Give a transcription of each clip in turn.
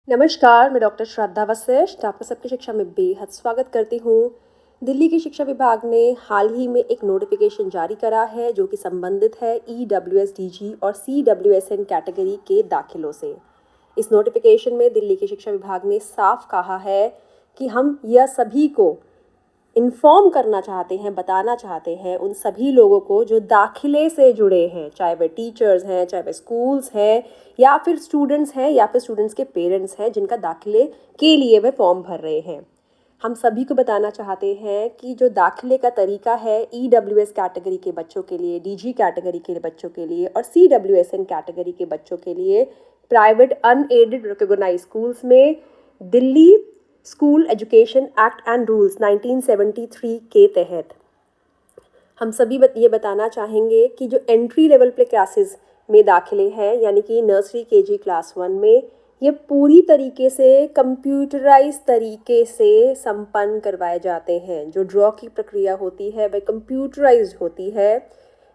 नमस्कार, मैं डॉक्टर श्रद्धा वशिष्ठ आपका सबकी शिक्षा में बेहद स्वागत करती हूँ। दिल्ली की शिक्षा विभाग ने हाल ही में एक नोटिफिकेशन जारी करा है जो कि संबंधित है EWSDG और CWSN कैटेगरी के दाखिलों से। इस नोटिफिकेशन में दिल्ली की शिक्षा विभाग ने साफ कहा है कि हम यह सभी को इन्फॉर्म करना चाहते हैं, बताना चाहते हैं उन सभी लोगों को जो दाखिले से जुड़े हैं, चाहे वे टीचर्स हैं, चाहे वे स्कूल्स हैं या फिर स्टूडेंट्स हैं या फिर स्टूडेंट्स के पेरेंट्स हैं जिनका दाखिले के लिए वे फॉर्म भर रहे हैं। हम सभी को बताना चाहते हैं कि जो दाखिले का तरीका है EWS कैटेगरी के बच्चों के लिए, DG कैटेगरी के बच्चों के लिए और CWSN कैटेगरी के बच्चों के लिए प्राइवेट अनएडेड रिकॉग्नाइज्ड स्कूल्स में Delhi school education act and rules 1973 के तहत हम सभी ये बताना चाहेंगे कि जो एंट्री लेवल पे क्लासेस में दाखिले हैं यानी कि नर्सरी KG क्लास 1 में ये पूरी तरीके से कंप्यूटराइज तरीके से संपन्न करवाए जाते हैं। जो ड्रॉ की प्रक्रिया होती है वह कंप्यूटराइज होती है,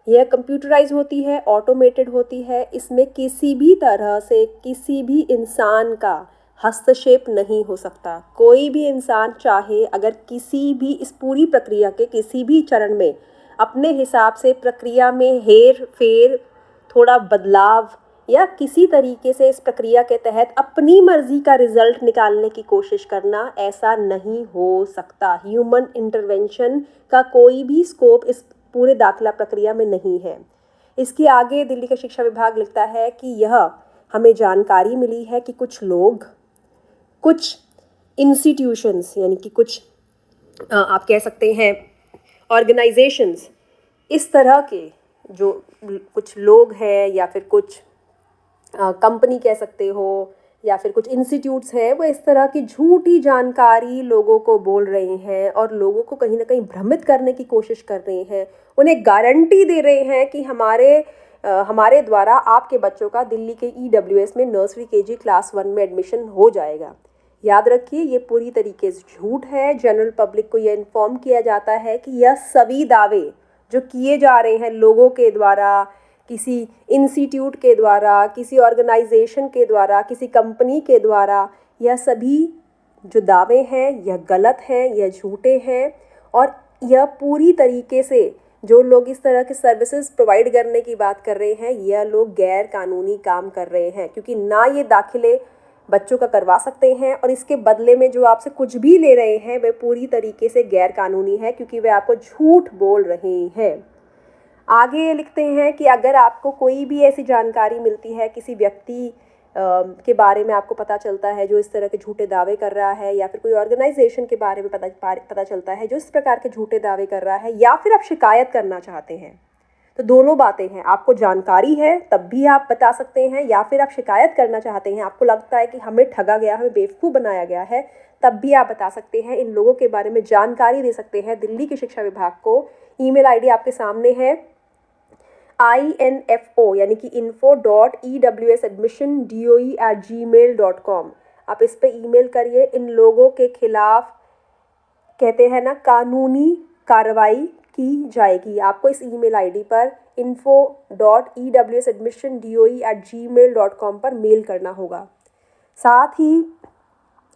यह कंप्यूटराइज होती है, ऑटोमेटेड होती है। इसमें किसी भी तरह से किसी भी इंसान का हस्तक्षेप नहीं हो सकता। कोई भी इंसान चाहे अगर किसी भी इस पूरी प्रक्रिया के किसी भी चरण में अपने हिसाब से प्रक्रिया में हेर फेर, थोड़ा बदलाव या किसी तरीके से इस प्रक्रिया के तहत अपनी मर्जी का रिजल्ट निकालने की कोशिश करना, ऐसा नहीं हो सकता। ह्यूमन इंटरवेंशन का कोई भी स्कोप इस पूरे दाखिला प्रक्रिया में नहीं है। इसके आगे दिल्ली का शिक्षा विभाग लिखता है कि यह हमें जानकारी मिली है कि कुछ लोग, कुछ इंस्टीट्यूशंस यानी कि कुछ आप कह सकते हैं ऑर्गेनाइजेशंस, इस तरह के जो कुछ लोग हैं या फिर कुछ कंपनी कह सकते हो या फिर कुछ इंस्टीट्यूट्स हैं, वो इस तरह की झूठी जानकारी लोगों को बोल रहे हैं और लोगों को कहीं ना कहीं भ्रमित करने की कोशिश कर रहे हैं। उन्हें गारंटी दे रहे हैं कि हमारे द्वारा आपके बच्चों का दिल्ली के EWS में नर्सरी KG क्लास 1 में एडमिशन हो जाएगा। याद रखिए, ये पूरी तरीके से झूठ है। जनरल पब्लिक को यह इन्फॉर्म किया जाता है कि यह सभी दावे जो किए जा रहे हैं लोगों के द्वारा, किसी इंस्टीट्यूट के द्वारा, किसी ऑर्गेनाइजेशन के द्वारा, किसी कंपनी के द्वारा, यह सभी जो दावे हैं यह गलत हैं, यह झूठे हैं। और यह पूरी तरीके से जो लोग इस तरह के सर्विसेज प्रोवाइड करने की बात कर रहे हैं, यह लोग गैर कानूनी काम कर रहे हैं, क्योंकि ना ये दाखिले बच्चों का करवा सकते हैं और इसके बदले में जो आपसे कुछ भी ले रहे हैं वह पूरी तरीके से गैर कानूनी है, क्योंकि वे आपको झूठ बोल रहे हैं। आगे ये लिखते हैं कि अगर आपको कोई भी ऐसी जानकारी मिलती है, किसी व्यक्ति के बारे में आपको पता चलता है जो इस तरह के झूठे दावे कर रहा है, या फिर कोई ऑर्गेनाइजेशन के बारे में पता चलता है जो इस प्रकार के झूठे दावे कर रहा है, या फिर आप शिकायत करना चाहते हैं, तो दोनों बातें हैं। आपको जानकारी है तब भी आप बता सकते हैं, या फिर आप शिकायत करना चाहते हैं, आपको लगता है कि हमें ठगा गया, हमें बेवकूफ़ बनाया गया है, तब भी आप बता सकते हैं। इन लोगों के बारे में जानकारी दे सकते हैं दिल्ली की शिक्षा विभाग को। ईमेल ID आपके सामने है INFO यानी कि info.ewsadmission.doe@gmail.com। आप इस पे ईमेल करिए। इन लोगों के खिलाफ कहते हैं ना, कानूनी कार्रवाई की जाएगी। आपको इस ईमेल ID पर info.ewsadmission.doe@gmail.com पर मेल करना होगा। साथ ही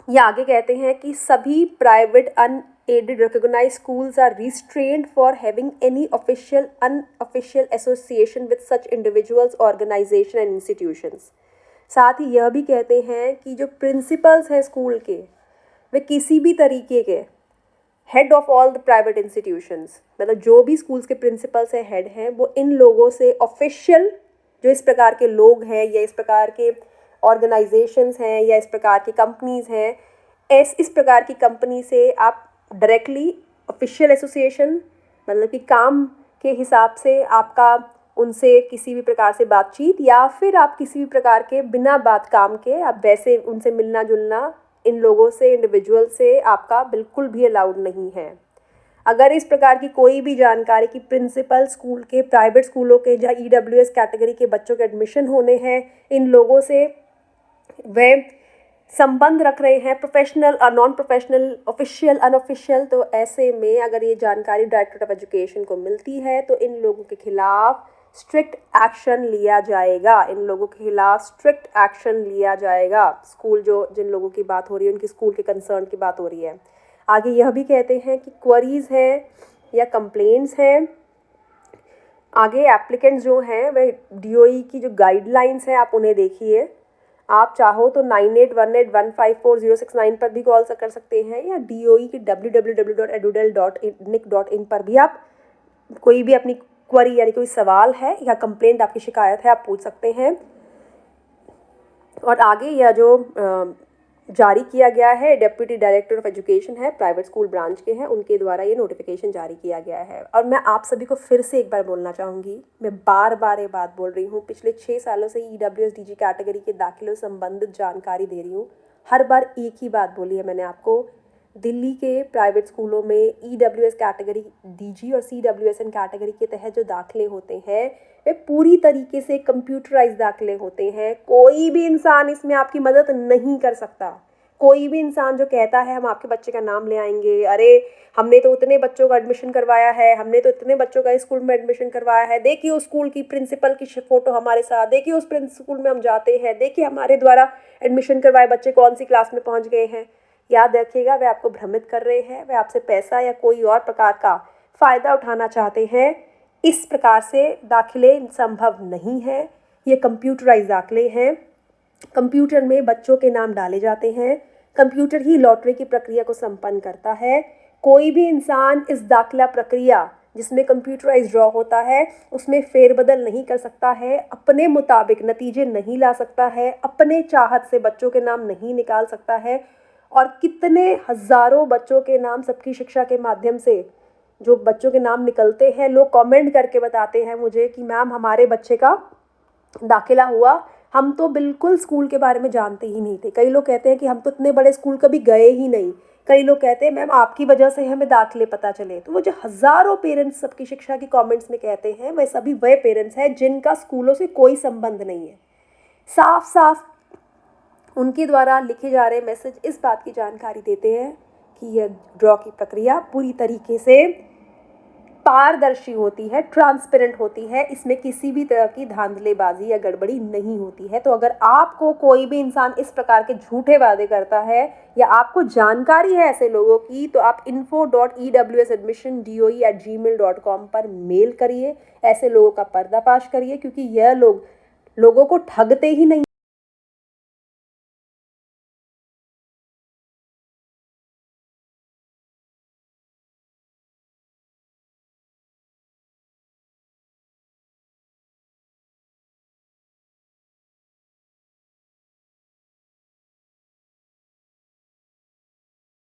ये आगे कहते हैं कि सभी private unaided recognized schools are restrained for having any official unofficial association with such individuals, organization and institutions। साथ ही यह भी कहते हैं कि जो प्रिंसिपल्स हैं स्कूल के, वे किसी भी तरीके के head of all the private institutions, मतलब जो भी स्कूल्स के प्रिंसिपल्स हैं, हेड हैं, वो इन लोगों से ऑफिशियल जो इस प्रकार के लोग हैं या इस प्रकार के ऑर्गेनाइजेशंस हैं या इस प्रकार की कंपनीज़ हैं, इस प्रकार की कंपनी से आप डायरेक्टली ऑफिशियल एसोसिएशन, मतलब कि काम के हिसाब से आपका उनसे किसी भी प्रकार से बातचीत, या फिर आप किसी भी प्रकार के बिना बात काम के आप वैसे उनसे मिलना जुलना, इन लोगों से, इंडिविजुअल से आपका बिल्कुल भी अलाउड नहीं है। अगर इस प्रकार की कोई भी जानकारी कि प्रिंसिपल स्कूल के, प्राइवेट स्कूलों के जहाँ EWS कैटेगरी के बच्चों के एडमिशन होने हैं, इन लोगों से वे संबंध रख रहे हैं, प्रोफेशनल और नॉन प्रोफेशनल, ऑफिशियल, अनऑफिशियल, तो ऐसे में अगर ये जानकारी डायरेक्टरेट ऑफ एजुकेशन को मिलती है तो इन लोगों के खिलाफ स्ट्रिक्ट एक्शन लिया जाएगा, इन लोगों के खिलाफ स्ट्रिक्ट एक्शन लिया जाएगा। स्कूल जो जिन लोगों की बात हो रही है उनकी स्कूल के कंसर्न की बात हो रही है। आगे यह भी कहते हैं कि क्वेरीज हैं या कंप्लेंट्स हैं, आगे एप्लीकेंट्स जो हैं वह DOE की जो गाइडलाइंस हैं आप उन्हें देखिए। आप चाहो तो 9818154069 पर भी कॉल कर सकते हैं, या DOE की www.edudel.nic.in पर भी आप कोई भी अपनी क्वेरी यानी कोई सवाल है या कंप्लेंट आपकी शिकायत है आप पूछ सकते हैं। और आगे यह जो जारी किया गया है डेप्यूटी डायरेक्टर ऑफ एजुकेशन है, प्राइवेट स्कूल ब्रांच के हैं, उनके द्वारा ये नोटिफिकेशन जारी किया गया है। और मैं आप सभी को फिर से एक बार बोलना चाहूँगी, मैं बार बार ये बात बोल रही हूँ, पिछले 6 सालों से EWS DG कैटेगरी के दाखिलों से संबंधित जानकारी दे रही हूँ। हर बार एक ही बात बोली है मैंने आपको, दिल्ली के प्राइवेट स्कूलों में EWS कैटेगरी DG और CWSN कैटेगरी के तहत जो दाखिले होते हैं वे पूरी तरीके से कंप्यूटराइज दाखिले होते हैं। कोई भी इंसान इसमें आपकी मदद नहीं कर सकता। कोई भी इंसान जो कहता है हम आपके बच्चे का नाम ले आएंगे, अरे हमने तो उतने बच्चों का एडमिशन करवाया है, हमने तो इतने बच्चों का स्कूल में एडमिशन करवाया है, देखिए उस स्कूल की प्रिंसिपल की फ़ोटो हमारे साथ, देखिए उस स्कूल में हम जाते हैं, देखिए हमारे द्वारा एडमिशन करवाए बच्चे कौन सी क्लास में पहुँच गए हैं। याद रखिएगा, वे आपको भ्रमित कर रहे हैं, वे आपसे पैसा या कोई और प्रकार का फ़ायदा उठाना चाहते हैं। इस प्रकार से दाखिले संभव नहीं है। ये कंप्यूटराइज दाखिले हैं, कंप्यूटर में बच्चों के नाम डाले जाते हैं, कंप्यूटर ही लॉटरी की प्रक्रिया को संपन्न करता है। कोई भी इंसान इस दाखिला प्रक्रिया जिसमें कंप्यूटराइज ड्रॉ होता है उसमें फेरबदल नहीं कर सकता है, अपने मुताबिक नतीजे नहीं ला सकता है, अपने चाहत से बच्चों के नाम नहीं निकाल सकता है। और कितने हज़ारों बच्चों के नाम सबकी शिक्षा के माध्यम से जो बच्चों के नाम निकलते हैं, लोग कमेंट करके बताते हैं मुझे कि मैम हमारे बच्चे का दाखिला हुआ, हम तो बिल्कुल स्कूल के बारे में जानते ही नहीं थे। कई लोग कहते हैं कि हम तो इतने बड़े स्कूल कभी गए ही नहीं। कई लोग कहते हैं मैम आपकी वजह से हमें दाखिले पता चले। तो वो जो हज़ारों पेरेंट्स सबकी शिक्षा की कमेंट्स में कहते हैं वह सभी वह पेरेंट्स हैं जिनका स्कूलों से कोई संबंध नहीं है। साफ साफ उनके द्वारा लिखे जा रहे मैसेज इस बात की जानकारी देते हैं कि यह ड्रॉ की प्रक्रिया पूरी तरीके से पारदर्शी होती है, ट्रांसपेरेंट होती है, इसमें किसी भी तरह की धांधलेबाजी या गड़बड़ी नहीं होती है। तो अगर आपको कोई भी इंसान इस प्रकार के झूठे वादे करता है या आपको जानकारी है ऐसे लोगों की, तो आप info.ewsadmissiondoe@gmail.com पर मेल करिए, ऐसे लोगों का पर्दाफाश करिए, क्योंकि यह लोग लोगों को ठगते ही नहीं।